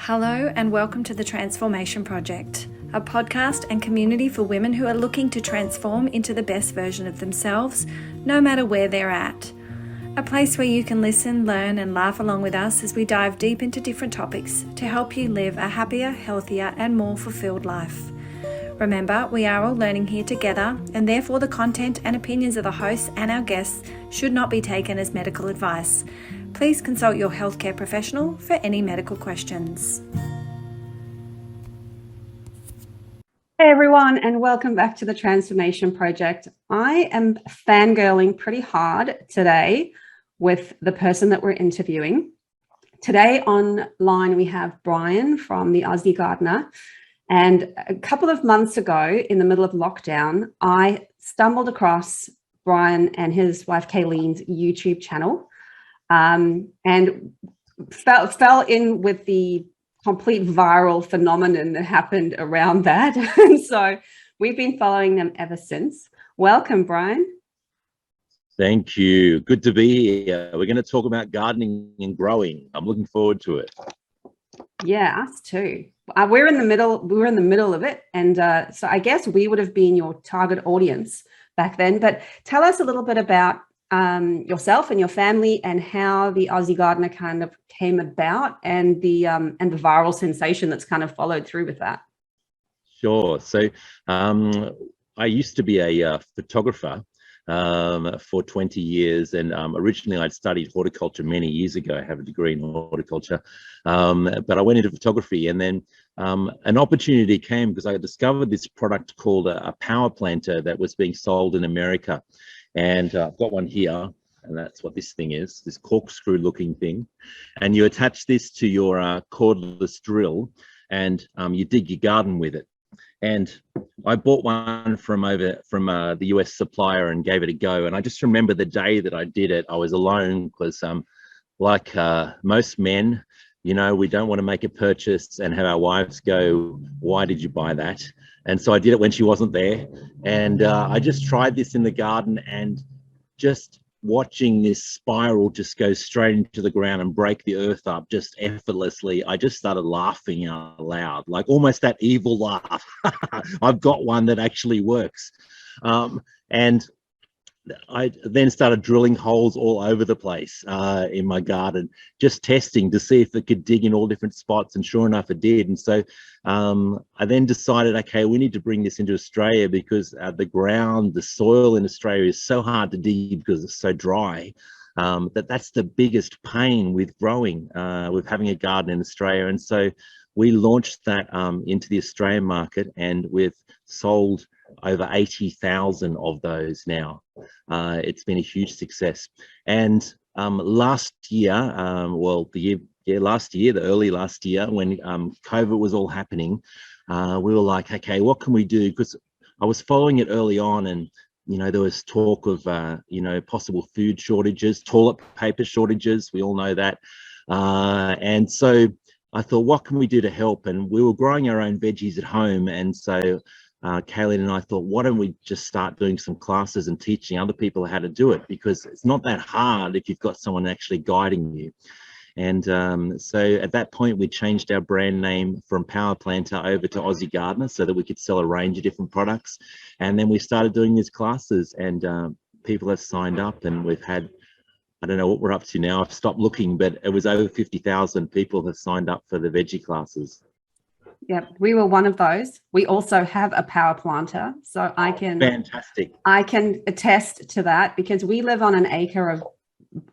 Hello and welcome to the Transformation Project, a podcast and community for women who are looking to transform into the best version of themselves, no matter where they're at. A place where you can listen, learn and laugh along with us as we dive deep into different topics to help you live a happier, healthier and more fulfilled life. Remember, we are all learning here together, and therefore the content and opinions of the hosts and our guests should not be taken as medical advice. Please consult your healthcare professional for any medical questions. Hey everyone, and welcome back to the Transformation Project. I am fangirling pretty hard today with the person that we're interviewing. Today online we have Brian from the Aussie Gardener. And a couple of months ago, in the middle of lockdown, I stumbled across Brian and his wife Kaylene's YouTube channel. And fell in with the complete viral phenomenon that happened around that. And so we've been following them ever since. Welcome, Brian. Thank you. Good to be here. We're going to talk about gardening and growing. I'm looking forward to it. Yeah, us too. We're in the middle. We were in the middle of it. And so I guess we would have been your target audience back then. But tell us a little bit about yourself and your family and how the Aussie Gardener kind of came about and the viral sensation that's kind of followed through with that. Sure. So I used to be a photographer for 20 years, and originally I'd studied horticulture many years ago. I have a degree in horticulture, but I went into photography, and then an opportunity came because I discovered this product called a power planter that was being sold in America. And I've got one here, and that's what this thing is, this corkscrew looking thing. And you attach this to your cordless drill, and you dig your garden with it. And I bought one from the US supplier and gave it a go. And I just remember the day that I did it, I was alone because like most men, you know, we don't want to make a purchase and have our wives go, why did you buy that? And so I did it when she wasn't there. And I just tried this in the garden, and just watching this spiral just go straight into the ground and break the earth up just effortlessly, I just started laughing out loud, like almost that evil laugh. I've got one that actually works. And I then started drilling holes all over the place in my garden, just testing to see if it could dig in all different spots, and sure enough it did. And so I then decided, okay, we need to bring this into Australia because the soil in Australia is so hard to dig because it's so dry. That's the biggest pain with growing, with having a garden in Australia. And so we launched that into the Australian market, and we've sold over 80,000 of those now. It's been a huge success. And last year, the early last year, when COVID was all happening, we were like, okay, what can we do? Because I was following it early on, and you know, there was talk of possible food shortages, toilet paper shortages. We all know that. And so I thought, what can we do to help? And we were growing our own veggies at home, and so Kaylene and I thought, why don't we just start doing some classes and teaching other people how to do it, because it's not that hard if you've got someone actually guiding you. And so at that point, we changed our brand name from Power Planter over to Aussie Gardener so that we could sell a range of different products. And then we started doing these classes, and people have signed up, and we've had, I don't know what we're up to now, I've stopped looking, but it was over 50,000 people have signed up for the veggie classes. Yeah, we were one of those. We also have a power planter, so I can attest to that, because we live on an acre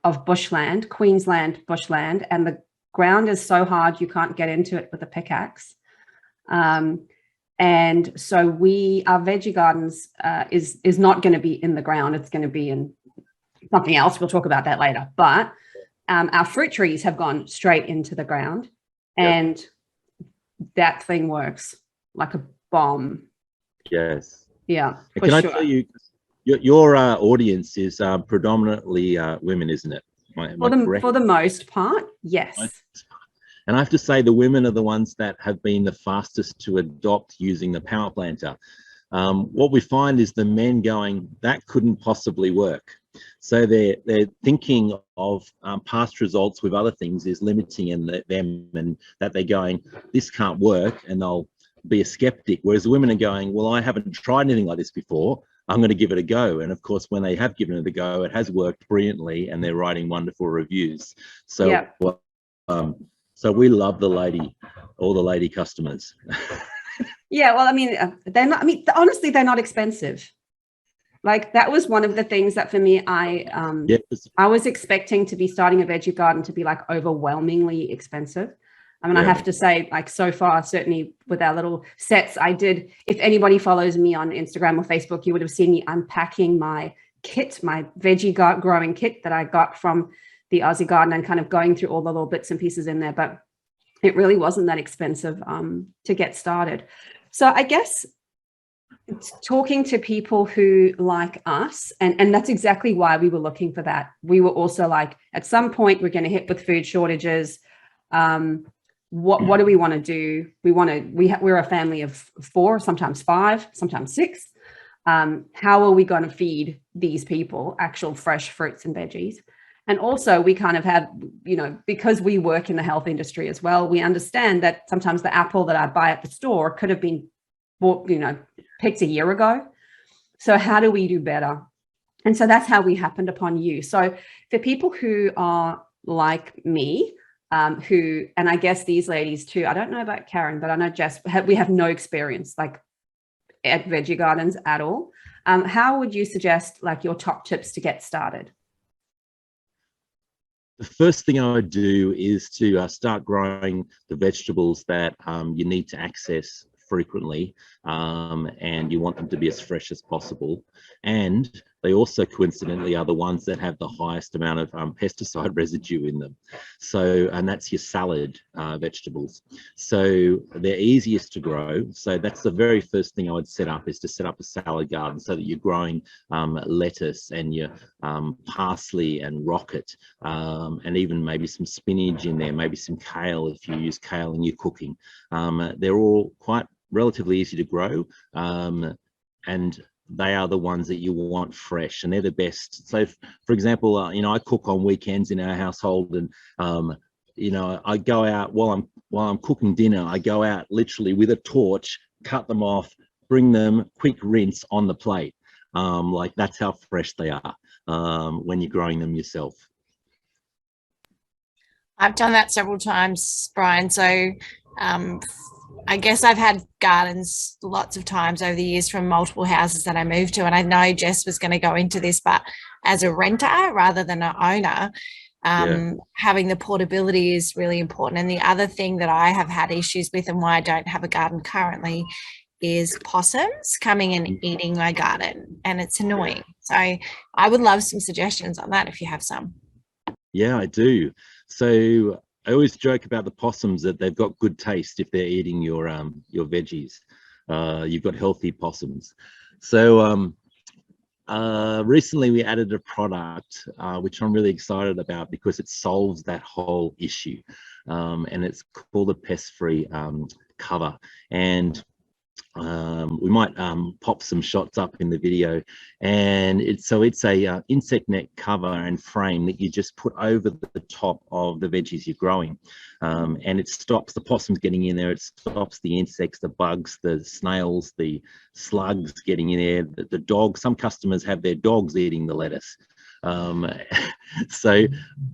of bushland, Queensland bushland, and the ground is so hard you can't get into it with a pickaxe. And so our veggie gardens is not going to be in the ground. It's going to be in something else. We'll talk about that later. But our fruit trees have gone straight into the ground, and that thing works like a bomb. Yes. Yeah. Can I tell you, your audience is predominantly women, isn't it? For the most part, yes. And I have to say, the women are the ones that have been the fastest to adopt using the power planter. what we find is the men going, that couldn't possibly work. So they're thinking of past results with other things is limiting them, and that they're going, this can't work, and they'll be a skeptic. Whereas the women are going, well, I haven't tried anything like this before. I'm going to give it a go. And of course, when they have given it a go, it has worked brilliantly, and they're writing wonderful reviews. So, Yeah. So we love all the lady customers. Yeah, well, I mean, they're not. I mean, honestly, they're not expensive. Like, that was one of the things that for me, I was expecting to be starting a veggie garden to be like overwhelmingly expensive. I mean, I have to say, like, so far, certainly with our little sets, I did. If anybody follows me on Instagram or Facebook, you would have seen me unpacking my kit, my veggie growing kit that I got from the Aussie Gardener, and kind of going through all the little bits and pieces in there. But it really wasn't that expensive to get started. So I guess talking to people who like us, and that's exactly why we were looking for that. We were also like, at some point we're going to hit with food shortages. What do we want to do? We're a family of 4, sometimes 5, sometimes 6. How are we going to feed these people actual fresh fruits and veggies? And also we kind of have, because we work in the health industry as well, we understand that sometimes the apple that I buy at the store could have been bought, picked a year ago. So how do we do better? And so that's how we happened upon you. So for people who are like me, and I guess these ladies too, I don't know about Karen, but I know Jess, we have no experience like at veggie gardens at all. How would you suggest like your top tips to get started? The first thing I would do is to start growing the vegetables that you need to access frequently, and you want them to be as fresh as possible. And they also coincidentally are the ones that have the highest amount of pesticide residue in them. So, and that's your salad vegetables. So they're easiest to grow. So that's the very first thing I would set up, is to set up a salad garden so that you're growing lettuce and your parsley and rocket, and even maybe some spinach in there, maybe some kale if you use kale in your cooking. They're all quite relatively easy to grow, and they are the ones that you want fresh, and they're the best. So for example, I cook on weekends in our household, and I go out while I'm cooking dinner, I go out literally with a torch, cut them off, bring them, quick rinse on the plate. Like, that's how fresh they are when you're growing them yourself. I've done that several times, Brian. So I guess I've had gardens lots of times over the years from multiple houses that I moved to. And I know Jess was going to go into this, but as a renter rather than an owner, having the portability is really important. And the other thing that I have had issues with, and why I don't have a garden currently, is possums coming and eating my garden, and it's annoying. So I would love some suggestions on that if you have some. Yeah, I do. So I always joke about the possums that they've got good taste if they're eating your veggies. You've got healthy possums. So recently we added a product which I'm really excited about because it solves that whole issue, and it's called a pest-free cover. And we might pop some shots up in the video, and it's a insect net cover and frame that you just put over the top of the veggies you're growing, and it stops the possums getting in there. It stops the insects, the bugs, the snails, the slugs getting in there. The dogs, some customers have their dogs eating the lettuce. So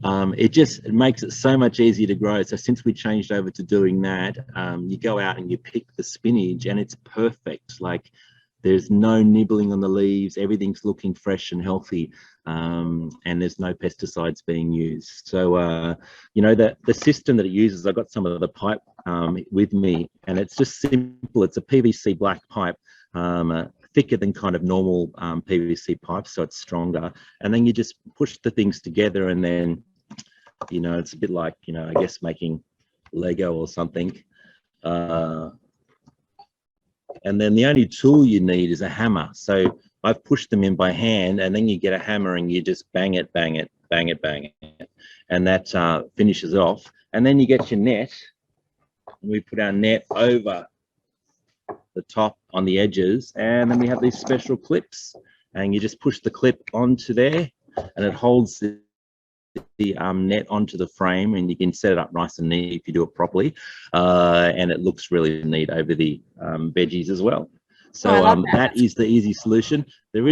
it makes it so much easier to grow. So since we changed over to doing that, you go out and you pick the spinach, and it's perfect. Like, there's no nibbling on the leaves, everything's looking fresh and healthy, and there's no pesticides being used. So the system that it uses, I got some of the pipe with me, and it's just simple. It's a PVC black pipe, thicker than kind of normal PVC pipes, so it's stronger. And then you just push the things together, and then it's a bit like I guess making Lego or something. And then the only tool you need is a hammer. So I've pushed them in by hand, and then you get a hammer and you just bang it, bang it, bang it, bang it, and that finishes it off. And then you get your net, and we put our net over the top, on the edges, and then we have these special clips, and you just push the clip onto there, and it holds the net onto the frame, and you can set it up nice and neat if you do it properly, and it looks really neat over the veggies as well. So that is the easy solution. There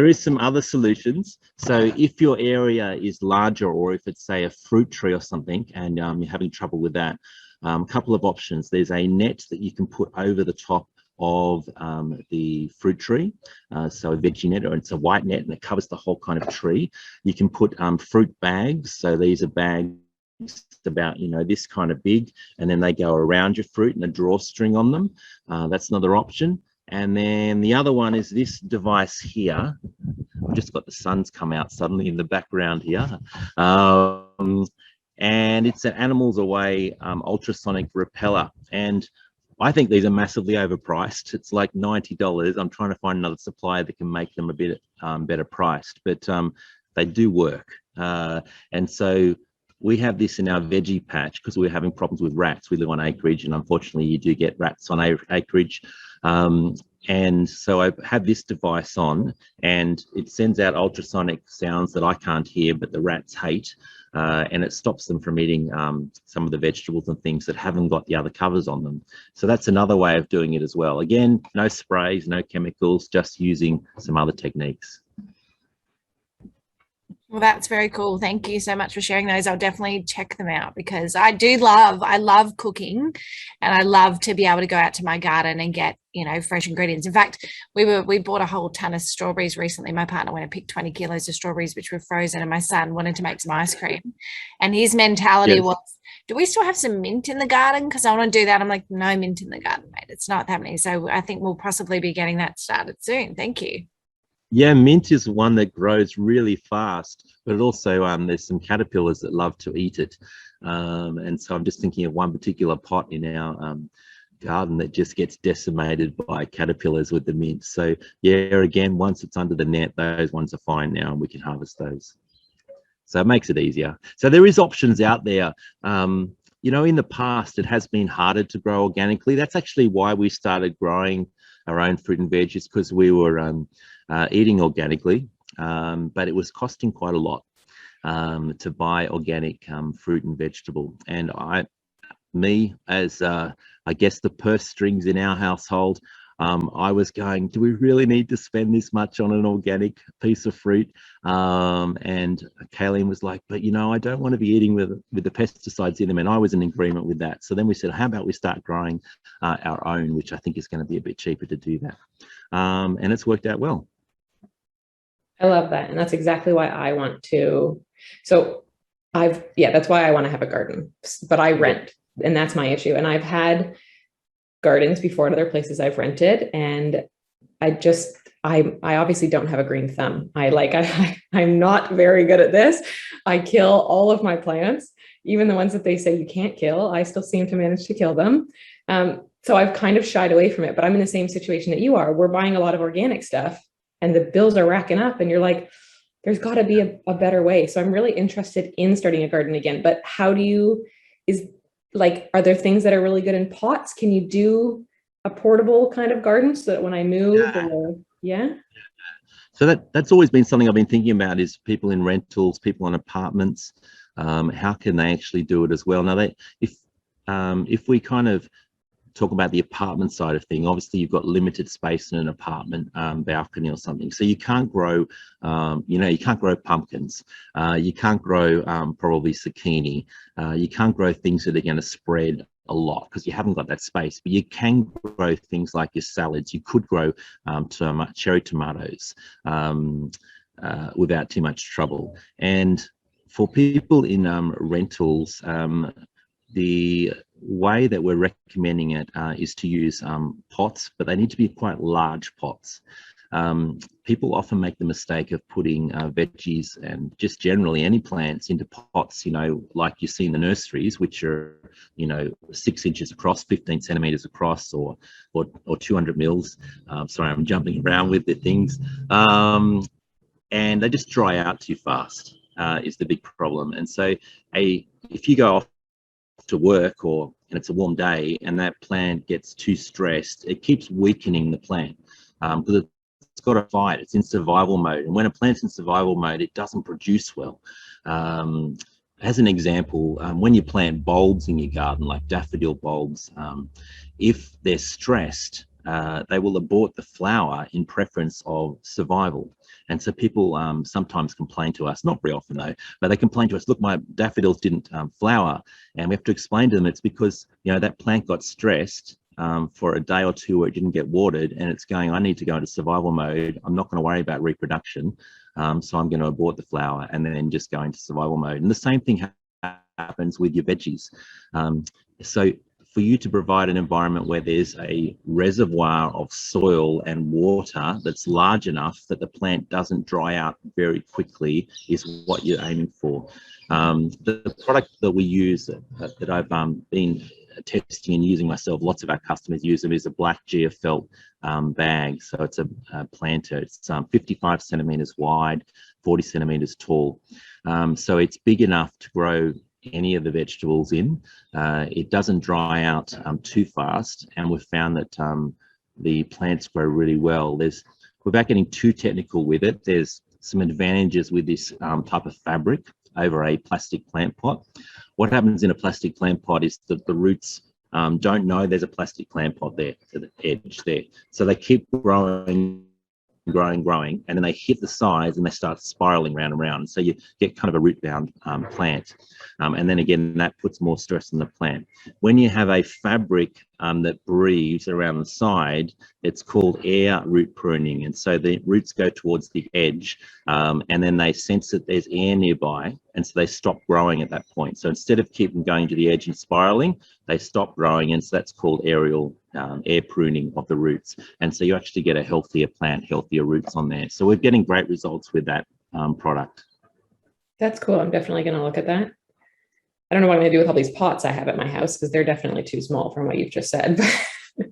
is some other solutions. So if your area is larger, or if it's, say, a fruit tree or something, and you're having trouble with that, a couple of options. There's a net that you can put over the top of the fruit tree, so a veggie net, or it's a white net and it covers the whole kind of tree. You can put fruit bags, so these are bags about, you know, this kind of big, and then they go around your fruit and a drawstring on them. That's another option. And then the other one is this device here. I've just got the sun's come out suddenly in the background here. And it's an Animals Away ultrasonic repeller. And I think these are massively overpriced. It's like $90. I'm trying to find another supplier that can make them a bit better priced, but they do work. And so we have this in our veggie patch because we're having problems with rats. We live on acreage, and unfortunately you do get rats on acreage. And so I have this device on, and it sends out ultrasonic sounds that I can't hear, but the rats hate, and it stops them from eating some of the vegetables and things that haven't got the other covers on them. So that's another way of doing it as well. Again, no sprays, no chemicals, just using some other techniques. Well, that's very cool. Thank you so much for sharing those. I'll definitely check them out because I love cooking, and I love to be able to go out to my garden and get, you know, fresh ingredients. In fact, we bought a whole ton of strawberries recently. My partner went and picked 20 kilos of strawberries, which were frozen, and my son wanted to make some ice cream. And his mentality was, do we still have some mint in the garden? Because I want to do that. I'm like, no mint in the garden, mate. It's not happening. So I think we'll possibly be getting that started soon. Thank you. Yeah, mint is one that grows really fast, but also there's some caterpillars that love to eat it. And so I'm just thinking of one particular pot in our garden that just gets decimated by caterpillars with the mint. So yeah, again, once it's under the net, those ones are fine now, and we can harvest those. So it makes it easier. So there is options out there. You know, in the past, it has been harder to grow organically. That's actually why we started growing our own fruit and veggies, because we were eating organically, but it was costing quite a lot to buy organic fruit and vegetable. And as I guess the purse strings in our household, I was going, do we really need to spend this much on an organic piece of fruit? And Kaylene was like, but you know, I don't want to be eating with the pesticides in them. And I was in agreement with that. So then we said, how about we start growing our own, which I think is going to be a bit cheaper to do that. And it's worked out well. I love that. And that's exactly why I want to. So that's why I want to have a garden, but I rent, and that's my issue. And I've had gardens before at other places I've rented, and I obviously don't have a green thumb. I'm not very good at this. I kill all of my plants, even the ones that they say you can't kill. I still seem to manage to kill them. So I've kind of shied away from it, but I'm in the same situation that you are. We're buying a lot of organic stuff, and the bills are racking up, and you're like, there's got to be a better way. So I'm really interested in starting a garden again. But are there things that are really good in pots? Can you do a portable kind of garden so that when I move? So that's always been something I've been thinking about, is people in rentals, people in apartments, how can they actually do it as well? Now, if we kind of talk about the apartment side of thing, obviously you've got limited space in an apartment balcony or something, so you can't grow you can't grow pumpkins, you can't grow probably zucchini, you can't grow things that are going to spread a lot because you haven't got that space. But you can grow things like your salads. You could grow cherry tomatoes without too much trouble. And for people in rentals, the way that we're recommending it is to use pots, but they need to be quite large pots. People often make the mistake of putting veggies and just generally any plants into pots, like you see in the nurseries, which are, 6 inches across, 15 centimeters across, or 200 mils. Sorry, I'm jumping around with the things. And they just dry out too fast is the big problem. And so if you go off to work and it's a warm day and that plant gets too stressed, it keeps weakening the plant because it's got to fight. It's in survival mode. And when a plant's in survival mode, it doesn't produce well. As an example, when you plant bulbs in your garden, like daffodil bulbs, if they're stressed, they will abort the flower in preference of survival. And so people sometimes complain to us, not very often though, but they complain to us, look, my daffodils didn't flower. And we have to explain to them it's because, you know, that plant got stressed for a day or two where it didn't get watered and it's going, I need to go into survival mode. I'm not going to worry about reproduction. So I'm going to abort the flower and then just go into survival mode. And the same thing happens with your veggies. So for you to provide an environment where there's a reservoir of soil and water that's large enough that the plant doesn't dry out very quickly is what you're aiming for. The product that we use that I've been testing and using myself, lots of our customers use them, is a black geofelt bag. So it's a planter. It's 55 centimeters wide, 40 centimeters tall. So it's big enough to grow any of the vegetables in. It doesn't dry out too fast, and we've found that the plants grow really well. Without getting too technical with it, there's some advantages with this type of fabric over a plastic plant pot. What happens in a plastic plant pot is that the roots don't know there's a plastic plant pot there to the edge there. So they keep growing, and then they hit the sides and they start spiraling round and round. So you get kind of a root bound plant. And then again, that puts more stress on the plant. When you have a fabric that breathes around the side, it's called air root pruning. And so the roots go towards the edge and then they sense that there's air nearby. And so they stop growing at that point. So instead of keeping going to the edge and spiraling, they stop growing. And so that's called aerial air pruning of the roots. And so you actually get a healthier plant, healthier roots on there. So we're getting great results with that product. That's cool. I'm definitely going to look at that. I don't know what I'm going to do with all these pots I have at my house because they're definitely too small from what you've just said.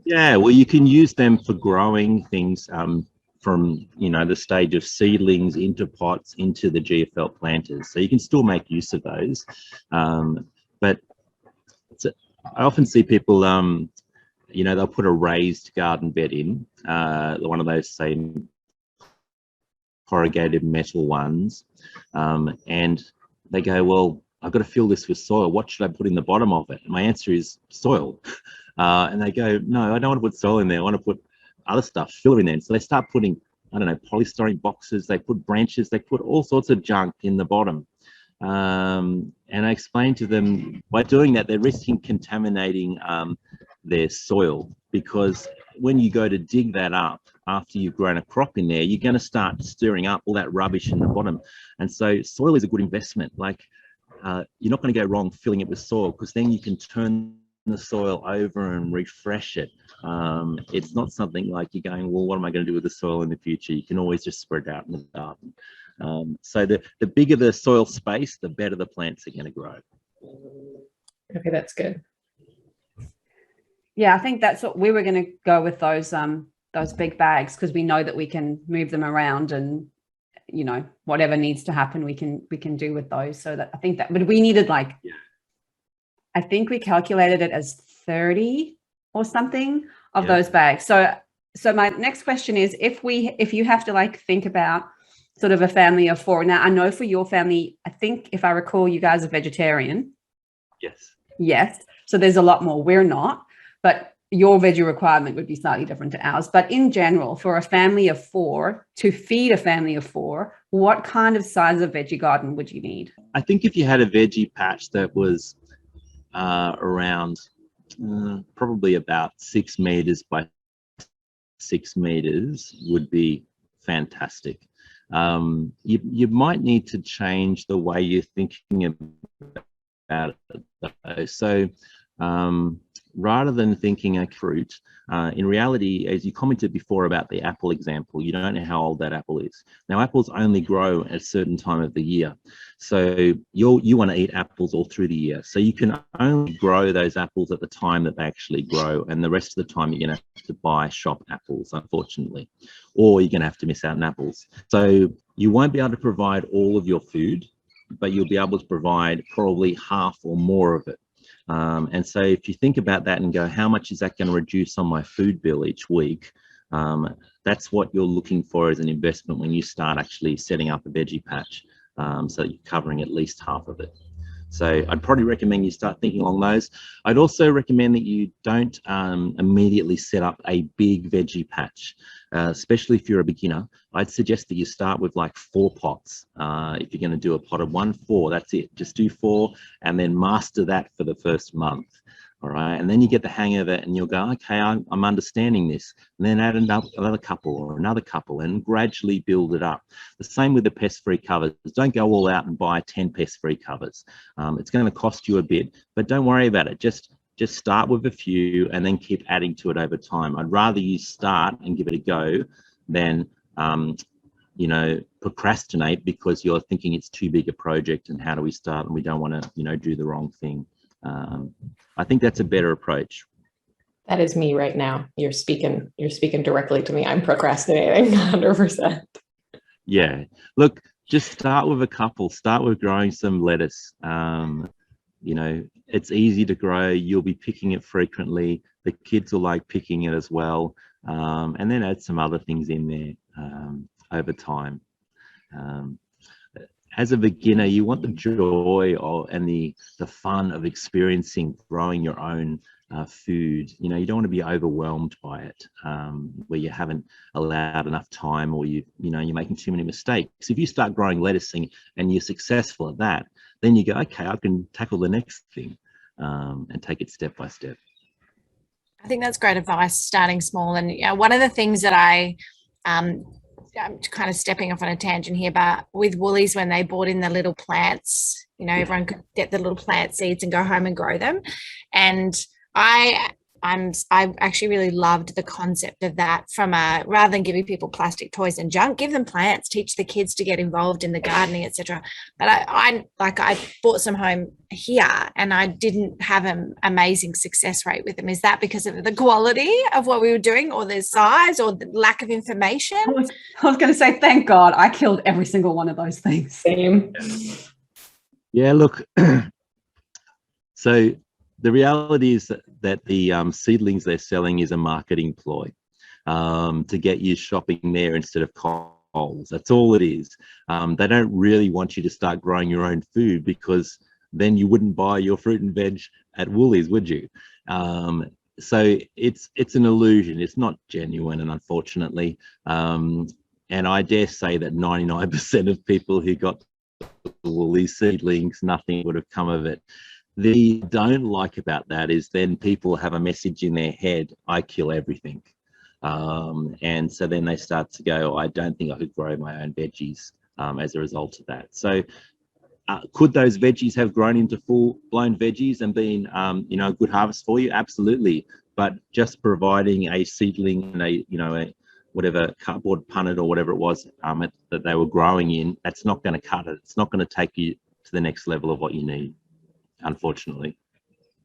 Yeah, well, you can use them for growing things from, you know, the stage of seedlings into pots into the geofelt planters. So you can still make use of those. But I often see people, you know, they'll put a raised garden bed in, one of those, say, corrugated metal ones, and they go, well, I've got to fill this with soil. What should I put in the bottom of it? And my answer is soil. And they go, no, I don't want to put soil in there. I want to put other stuff, fill it in there. And so they start putting, I don't know, polystyrene boxes. They put branches. They put all sorts of junk in the bottom. And I explained to them, by doing that, they're risking contaminating their soil, because when you go to dig that up after you've grown a crop in there, you're going to start stirring up all that rubbish in the bottom. And so soil is a good investment. Like, you're not going to go wrong filling it with soil, because then you can turn the soil over and refresh it. It's not something like you're going, well, what am I going to do with the soil in the future? You can always just spread it out in the garden. So the bigger the soil space, the better the plants are going to grow. Okay, that's good. Yeah, I think that's what we were going to go with, those big bags, because we know that we can move them around, and you know, whatever needs to happen, we can do with those. So that I think that, but we needed like, yeah, I think we calculated it as 30 or something of those bags. So my next question is, if you have to like think about sort of a family of 4. Now I know for your family, I think if I recall, you guys are vegetarian. Yes. So there's a lot more. We're not, but your veggie requirement would be slightly different to ours. But in general, for a family of 4, to feed a family of 4, what kind of size of veggie garden would you need? I think if you had a veggie patch that was around probably about 6 meters by 6 meters would be fantastic. You might need to change the way you're thinking about it. So rather than thinking a fruit, in reality, as you commented before about the apple example, you don't know how old that apple is. Now, apples only grow at a certain time of the year. So you want to eat apples all through the year. So you can only grow those apples at the time that they actually grow. And the rest of the time, you're going to have to buy shop apples, unfortunately, or you're going to have to miss out on apples. So you won't be able to provide all of your food, but you'll be able to provide probably half or more of it. And so if you think about that and go, how much is that going to reduce on my food bill each week? That's what you're looking for as an investment when you start actually setting up a veggie patch, so that you're covering at least half of it. So I'd probably recommend you start thinking along those. I'd also recommend that you don't immediately set up a big veggie patch, especially if you're a beginner. I'd suggest that you start with like 4 pots. If you're going to do a pot of 1, 4, that's it. Just do 4 and then master that for the first month. All right, and then you get the hang of it and you'll go, okay, I'm understanding this. And then add another couple or another couple and gradually build it up. The same with the pest-free covers. Don't go all out and buy 10 pest-free covers. It's going to cost you a bit, but don't worry about it. Just start with a few and then keep adding to it over time. I'd rather you start and give it a go than procrastinate because you're thinking it's too big a project and how do we start and we don't want to, do the wrong thing. I think that's a better approach. That is me right now. You're speaking directly to me. I'm procrastinating 100%. Yeah. Look, just start with a couple. Start with growing some lettuce. It's easy to grow. You'll be picking it frequently. The kids will like picking it as well. And then add some other things in there over time. As a beginner, you want the joy and the fun of experiencing growing your own food. You don't want to be overwhelmed by it, where you haven't allowed enough time or you're making too many mistakes. If you start growing lettuce and you're successful at that, then you go, okay, I can tackle the next thing and take it step by step. I think that's great advice, starting small. And one of the things that I'm kind of stepping off on a tangent here, but with Woolies, when they bought in the little plants, everyone could get the little plant seeds and go home and grow them. And I actually really loved the concept of that rather than giving people plastic toys and junk, give them plants, teach the kids to get involved in the gardening, etc. But I bought some home here and I didn't have an amazing success rate with them. Is that because of the quality of what we were doing or the size or the lack of information? I was going to say, thank God I killed every single one of those things. Same. Yeah, look, so the reality is that the seedlings they're selling is a marketing ploy to get you shopping there instead of Coles. That's all it is. They don't really want you to start growing your own food because then you wouldn't buy your fruit and veg at Woolies, would you? So it's an illusion. It's not genuine, and unfortunately, and I dare say that 99% of people who got the Woolies seedlings, nothing would have come of it. The don't like about that is then people have a message in their head, I kill everything. And so then they start to go, I don't think I could grow my own veggies as a result of that. So could those veggies have grown into full-blown veggies and been, a good harvest for you? Absolutely. But just providing a seedling and a whatever cardboard punnet or whatever it was that they were growing in, that's not going to cut it. It's not going to take you to the next level of what you need, unfortunately.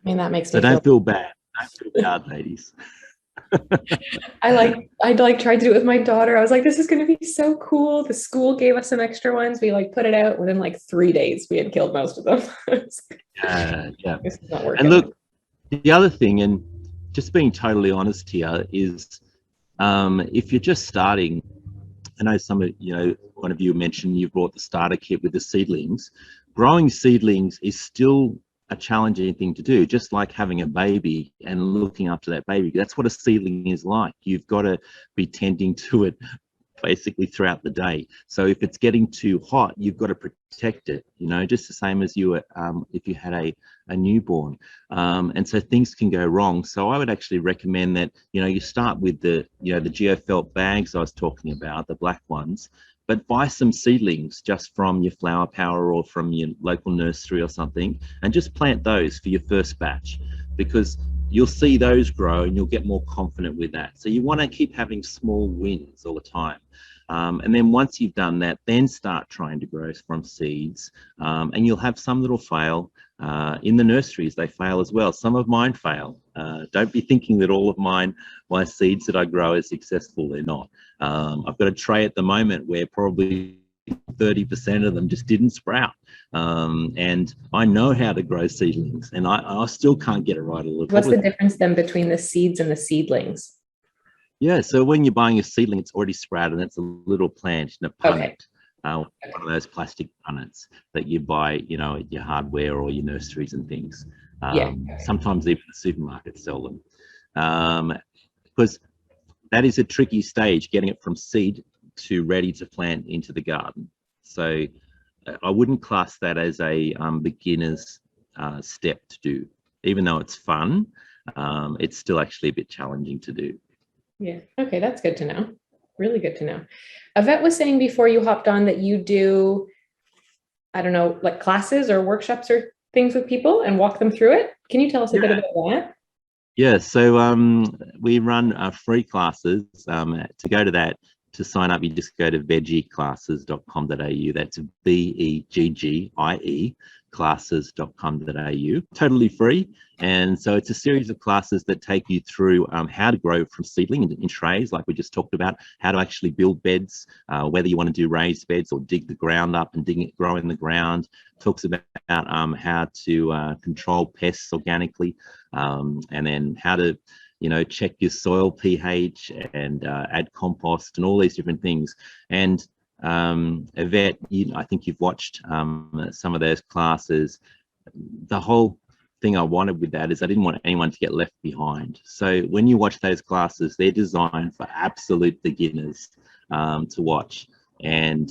I mean, that makes me so don't feel bad. Don't feel bad, ladies. I tried to do it with my daughter. I was like, this is going to be so cool. The school gave us some extra ones. We put it out within 3 days. We had killed most of them. Yeah. It's not working. And look, the other thing, and just being totally honest here, is if you're just starting, I know one of you mentioned you brought the starter kit with the seedlings. Growing seedlings is still a challenging thing to do, just like having a baby and looking after that baby. That's what a seedling is like. You've got to be tending to it basically throughout the day. So if it's getting too hot, you've got to protect it, just the same as you if you had a newborn. And so things can go wrong. So I would actually recommend that, you start with the geofelt bags I was talking about, the black ones, but buy some seedlings just from your Flower Power or from your local nursery or something, and just plant those for your first batch, because you'll see those grow and you'll get more confident with that. So you want to keep having small wins all the time. And then once you've done that, then start trying to grow from seeds. And you'll have some that'll fail. In the nurseries, they fail as well. Some of mine fail. Don't be thinking that all of my seeds that I grow are successful. They're not. I've got a tray at the moment where probably 30% of them just didn't sprout. And I know how to grow seedlings, and I still can't get it right all the time. What's the difference then between the seeds and the seedlings? Yeah, so when you're buying a seedling, it's already sprouted, and it's a little plant in a punnet. Okay. One of those plastic punnets that you buy, you know, at your hardware or your nurseries and things. Sometimes even the supermarkets sell them. Because that is a tricky stage, getting it from seed to ready to plant into the garden. So I wouldn't class that as a beginner's step to do. Even though it's fun, it's still actually a bit challenging to do. Yeah. Okay, that's good to know. Really good to know. Yvette was saying before you hopped on that you do, I don't know, like classes or workshops or things with people and walk them through it. Can you tell us a bit about that? Yeah, so we run free classes. To go to that, to sign up, you just go to veggieclasses.com.au. That's VEGGIE classes.com.au. Totally free. And so it's a series of classes that take you through how to grow from seedling in trays, like we just talked about, how to actually build beds, whether you want to do raised beds or dig the ground up and grow in the ground. Talks about how to control pests organically, and then how to, you know, check your soil pH and add compost and all these different things. And Yvette, I think you've watched some of those classes. The whole thing I wanted with that is I didn't want anyone to get left behind. So when you watch those classes, they're designed for absolute beginners to watch, and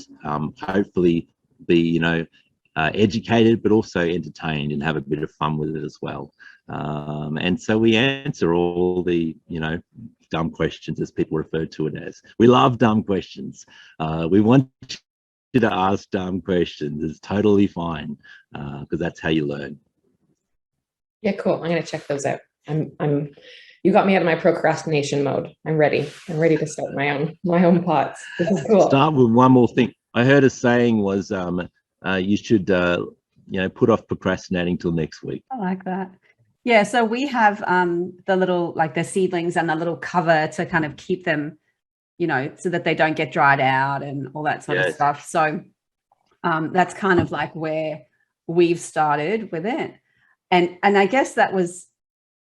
hopefully be, you know, educated, but also entertained and have a bit of fun with it as well. And so we answer all the, you know, dumb questions, as people refer to it as. We love dumb questions. We want you to ask dumb questions. It's totally fine, because that's how you learn. Yeah, cool. I'm gonna check those out. You got me out of my procrastination mode. I'm ready. I'm ready to start my own pots. This is cool. Start with one more thing. I heard a saying was you should you know, put off procrastinating till next week. I like that. Yeah, so we have the little, like the seedlings and the little cover to kind of keep them, you know, so that they don't get dried out and all that sort of stuff. So that's kind of like where we've started with it. And I guess that was,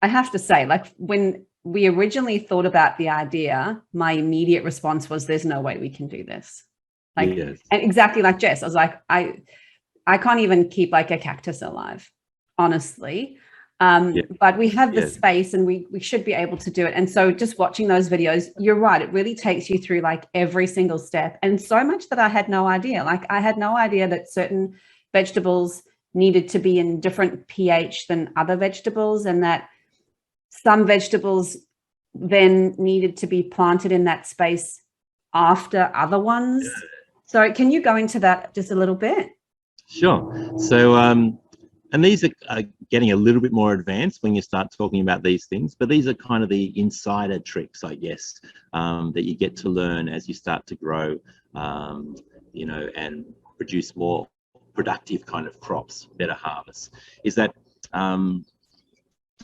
I have to say, like when we originally thought about the idea, my immediate response was, there's no way we can do this. Like, and exactly like Jess, I was like, I can't even keep like a cactus alive, honestly. But we have the space and we should be able to do it. And so just watching those videos, you're right, it really takes you through like every single step, and so much that I had no idea. Like I had no idea that certain vegetables needed to be in different pH than other vegetables, and that some vegetables then needed to be planted in that space after other ones. So can you go into that just a little bit? Sure. So and these are getting a little bit more advanced when you start talking about these things, but these are kind of the insider tricks, I guess, that you get to learn as you start to grow, you know, and produce more productive kind of crops, better harvests. Is that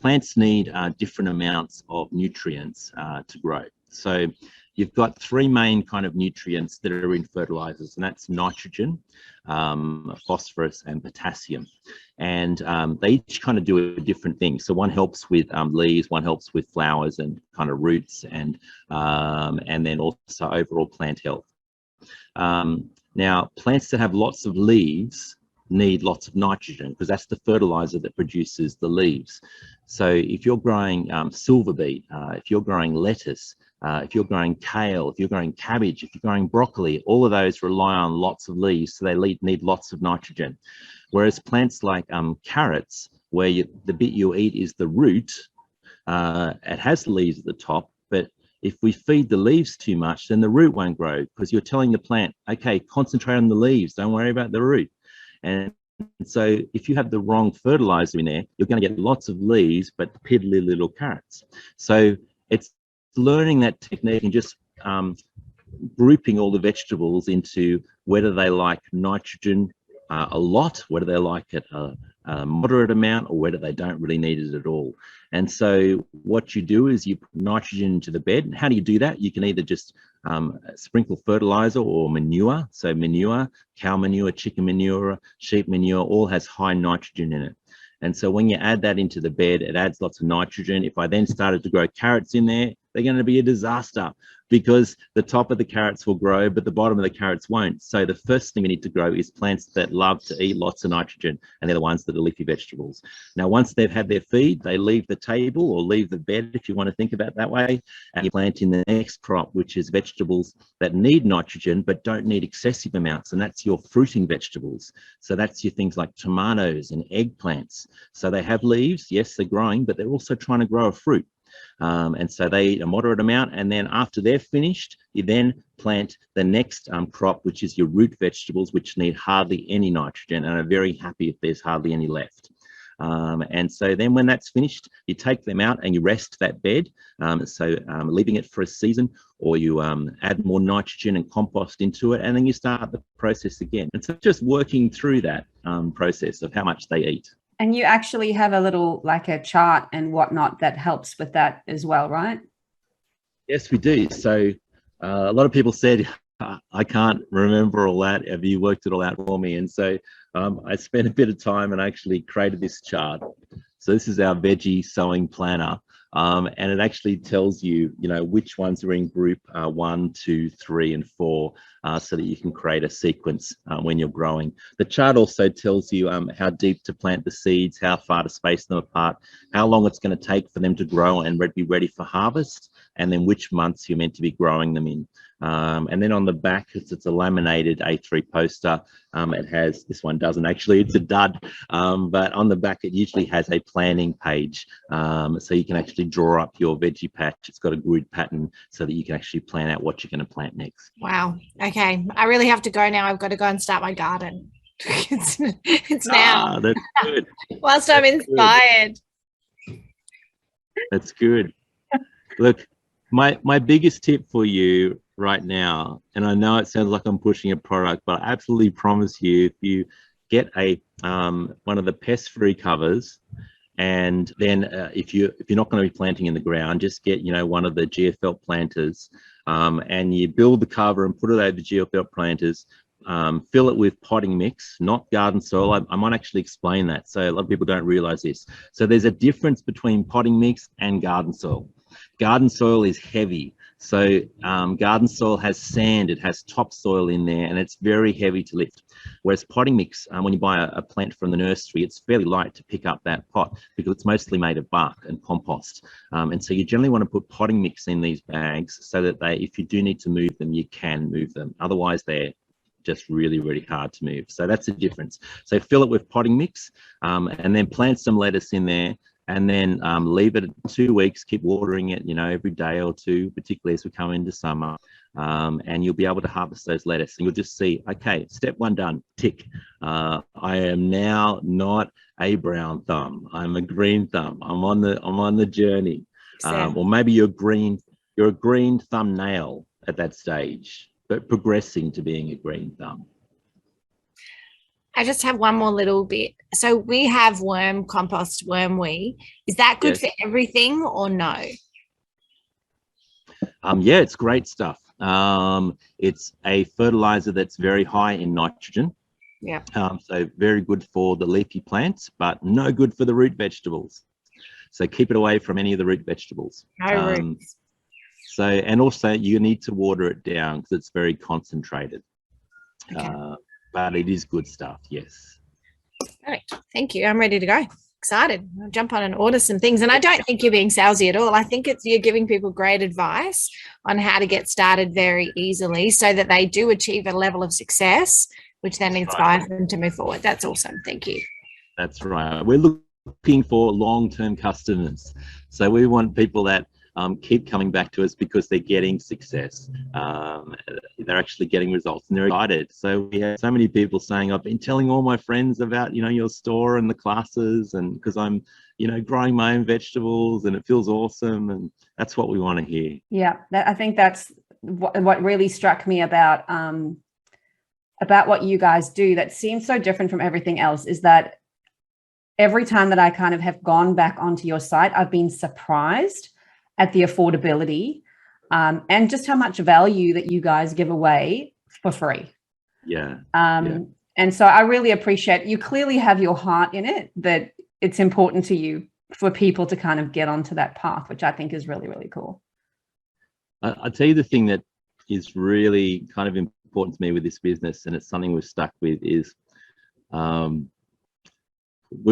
plants need different amounts of nutrients to grow. So you've got three main kind of nutrients that are in fertilizers, and that's nitrogen, phosphorus, and potassium. And they each kind of do a different thing. So one helps with leaves, one helps with flowers and kind of roots, and then also overall plant health. Now, plants that have lots of leaves need lots of nitrogen, because that's the fertilizer that produces the leaves. So if you're growing silver beet, if you're growing lettuce, if you're growing kale, if you're growing cabbage, if you're growing broccoli, all of those rely on lots of leaves, so they need lots of nitrogen. Whereas plants like carrots, where the bit you eat is the root, it has leaves at the top, but if we feed the leaves too much, then the root won't grow, because you're telling the plant, okay, concentrate on the leaves, don't worry about the root. And so if you have the wrong fertilizer in there, you're going to get lots of leaves, but piddly little carrots. So it's learning that technique and just grouping all the vegetables into whether they like nitrogen a lot, whether they like it a moderate amount, or whether they don't really need it at all. And so what you do is you put nitrogen into the bed. How do you do that? You can either just sprinkle fertilizer or manure. So manure, cow manure, chicken manure, sheep manure, all has high nitrogen in it. And so when you add that into the bed, it adds lots of nitrogen. If I then started to grow carrots in there, they're going to be a disaster, because the top of the carrots will grow, but the bottom of the carrots won't. So the first thing we need to grow is plants that love to eat lots of nitrogen, and they're the ones that are leafy vegetables. Now, once they've had their feed, they leave the table or leave the bed, if you want to think about it that way, and you plant in the next crop, which is vegetables that need nitrogen but don't need excessive amounts, and that's your fruiting vegetables. So that's your things like tomatoes and eggplants. So they have leaves, yes, they're growing, but they're also trying to grow a fruit. And so they eat a moderate amount, and then after they're finished, you then plant the next crop, which is your root vegetables, which need hardly any nitrogen and are very happy if there's hardly any left. And so then when that's finished, you take them out and you rest that bed, leaving it for a season, or you add more nitrogen and compost into it, and then you start the process again. And so just working through that process of how much they eat. And you actually have a little, like a chart and whatnot that helps with that as well, right? Yes, we do. So a lot of people said, I can't remember all that. Have you worked it all out for me? And so I spent a bit of time and actually created this chart. So this is our veggie sowing planner. And it actually tells you, which ones are in group 1, 2, 3, and 4, so that you can create a sequence when you're growing. The chart also tells you how deep to plant the seeds, how far to space them apart, how long it's going to take for them to grow and be ready for harvest, and then which months you're meant to be growing them in. And then on the back, it's a laminated A3 poster. It has, this one doesn't actually, it's a dud, but on the back it usually has a planning page, so you can actually draw up your veggie patch. It's got a grid pattern so that you can actually plan out what you're going to plant next. Wow. Okay. I really have to go now. I've got to go and start my garden. it's now. That's good. Whilst I'm inspired. That's good. Look, my biggest tip for you right now, and I know it sounds like I'm pushing a product, but I absolutely promise you, if you get a one of the pest-free covers, and then if you're not going to be planting in the ground, just get one of the geofelt planters, and you build the cover and put it over the geofelt planters. Fill it with potting mix, not garden soil. I might actually explain that. So a lot of people don't realize this. So there's a difference between potting mix and garden soil. Garden soil is heavy. So garden soil has sand, it has topsoil in there, and it's very heavy to lift. Whereas potting mix, when you buy a plant from the nursery, it's fairly light to pick up that pot because it's mostly made of bark and compost. And so you generally want to put potting mix in these bags so that if you do need to move them, you can move them. Otherwise, they're just really, really hard to move. So that's the difference. So fill it with potting mix, and then plant some lettuce in there, and then leave it 2 weeks, keep watering it, every day or two, particularly as we come into summer, and you'll be able to harvest those lettuce, and you'll just see, okay, step 1 done, tick. I am now not a brown thumb, I'm a green thumb. I'm on the journey. Or maybe you're a green thumbnail at that stage, but progressing to being a green thumb. I just have one more little bit. So we have worm compost, worm wee. Is that good for everything or no? Yeah, it's great stuff. It's a fertilizer that's very high in nitrogen. Yeah. So very good for the leafy plants, but no good for the root vegetables. So keep it away from any of the root vegetables. No roots. So, and also you need to water it down because it's very concentrated. Okay. But it is good stuff, yes. Great. Thank you. I'm ready to go. Excited. I'll jump on and order some things. And I don't think you're being salesy at all. I think you're giving people great advice on how to get started very easily so that they do achieve a level of success, which then inspires them to move forward. That's awesome. Thank you. That's right. We're looking for long-term customers. So we want people that keep coming back to us because they're getting success. They're actually getting results and they're excited. So we have so many people saying, I've been telling all my friends about, your store and the classes, and because I'm, growing my own vegetables and it feels awesome. And that's what we want to hear. Yeah, I think that's what really struck me about what you guys do that seems so different from everything else, is that every time that I kind of have gone back onto your site, I've been surprised at the affordability and just how much value that you guys give away for free. Yeah. And so I really appreciate, you clearly have your heart in it, that it's important to you for people to kind of get onto that path, which I think is really, really cool. I'll tell you the thing that is really kind of important to me with this business, and it's something we're stuck with, is we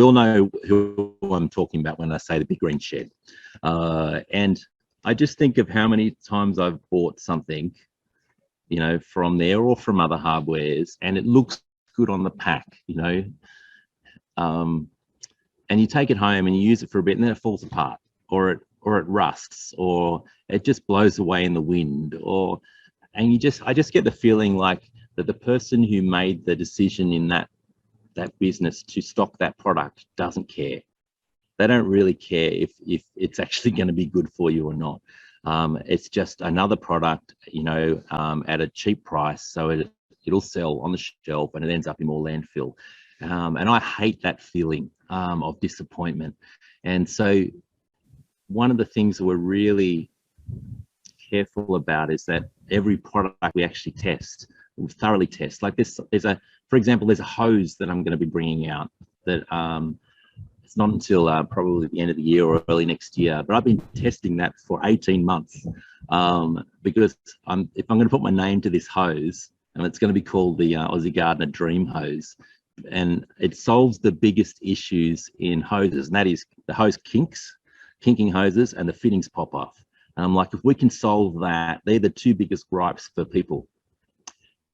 all know who I'm talking about when I say the big green shed. And I just think of how many times I've bought something, you know, from there or from other hardwares, and it looks good on the pack, you know, and you take it home and you use it for a bit and then it falls apart, or it rusts, or it just blows away in the wind, and I just get the feeling like that the person who made the decision in that business to stock that product doesn't care. They don't really care if it's actually going to be good for you or not. It's just another product, you know, at a cheap price, so it'll sell on the shelf and it ends up in more landfill. And I hate that feeling of disappointment. And so one of the things that we're really careful about is that every product we actually test, we thoroughly test. Like this, for example, there's a hose that I'm going to be bringing out that it's not until probably the end of the year or early next year, but I've been testing that for 18 months because if I'm going to put my name to this hose, and it's going to be called the Aussie Gardener Dream Hose, and it solves the biggest issues in hoses, and that is the hose kinking hoses, and the fittings pop off. And I'm like, if we can solve that, they're the two biggest gripes for people.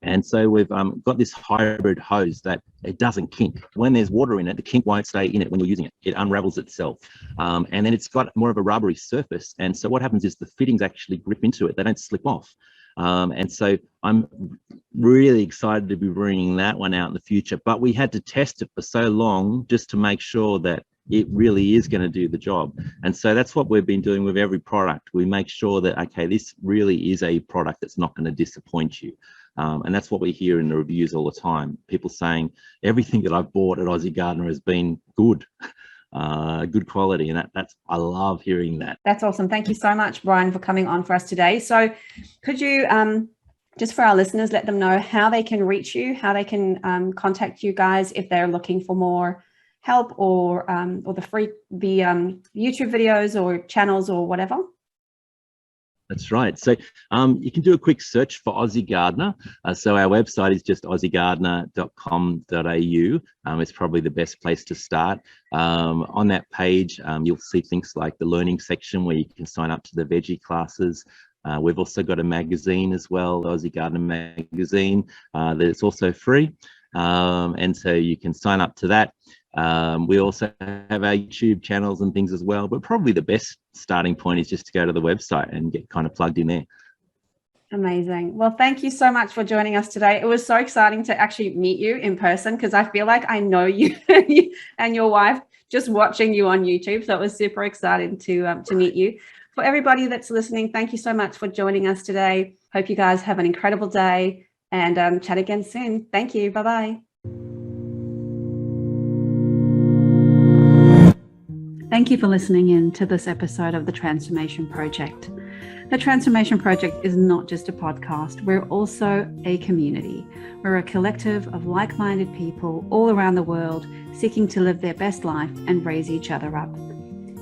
And so we've got this hybrid hose that it doesn't kink. When there's water in it, the kink won't stay in it when you're using it. It unravels itself. And then it's got more of a rubbery surface. And so what happens is the fittings actually grip into it. They don't slip off. And so I'm really excited to be bringing that one out in the future. But we had to test it for so long just to make sure that it really is going to do the job. And so that's what we've been doing with every product. We make sure that, okay, this really is a product that's not going to disappoint you. And that's what we hear in the reviews all the time. People saying everything that I've bought at Aussie Gardener has been good, good quality. And I love hearing that. That's awesome. Thank you so much, Brian, for coming on for us today. So could you, just for our listeners, let them know how they can reach you, how they can contact you guys if they're looking for more help or the YouTube videos or channels or whatever? That's right. So you can do a quick search for Aussie Gardener. So our website is just aussiegardener.com.au. It's probably the best place to start. On that page, you'll see things like the learning section where you can sign up to the veggie classes. We've also got a magazine as well, the Aussie Gardener magazine, that's also free. And so you can sign up to that. We also have our YouTube channels and things as well, but probably the best starting point is just to go to the website and get kind of plugged in there. Amazing. Well, thank you so much for joining us today. It was so exciting to actually meet you in person because I feel like I know you and your wife just watching you on YouTube. So it was super exciting to meet you. For everybody that's listening, thank you so much for joining us today. Hope you guys have an incredible day and chat again soon. Thank you. Bye-bye. Thank you for listening in to this episode of The Transformation Project. The Transformation Project is not just a podcast, we're also a community. We're a collective of like-minded people all around the world seeking to live their best life and raise each other up.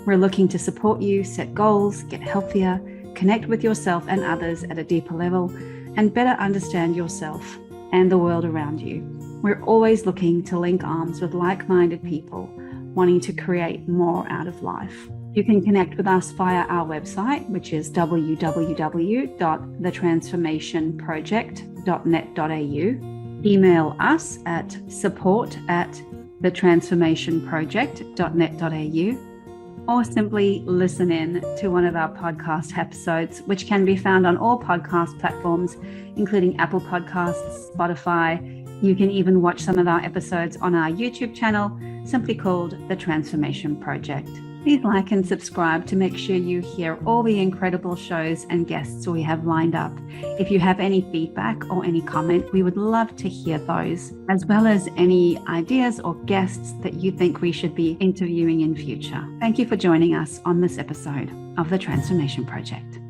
We're looking to support you, set goals, get healthier, connect with yourself and others at a deeper level, and better understand yourself and the world around you. We're always looking to link arms with like-minded people wanting to create more out of life. You can connect with us via our website, which is www.thetransformationproject.net.au. Email us at support@thetransformationproject.net.au, or simply listen in to one of our podcast episodes, which can be found on all podcast platforms, including Apple Podcasts, Spotify. You can even watch some of our episodes on our YouTube channel, simply called The Transformation Project. Please like and subscribe to make sure you hear all the incredible shows and guests we have lined up. If you have any feedback or any comment, we would love to hear those, as well as any ideas or guests that you think we should be interviewing in future. Thank you for joining us on this episode of The Transformation Project.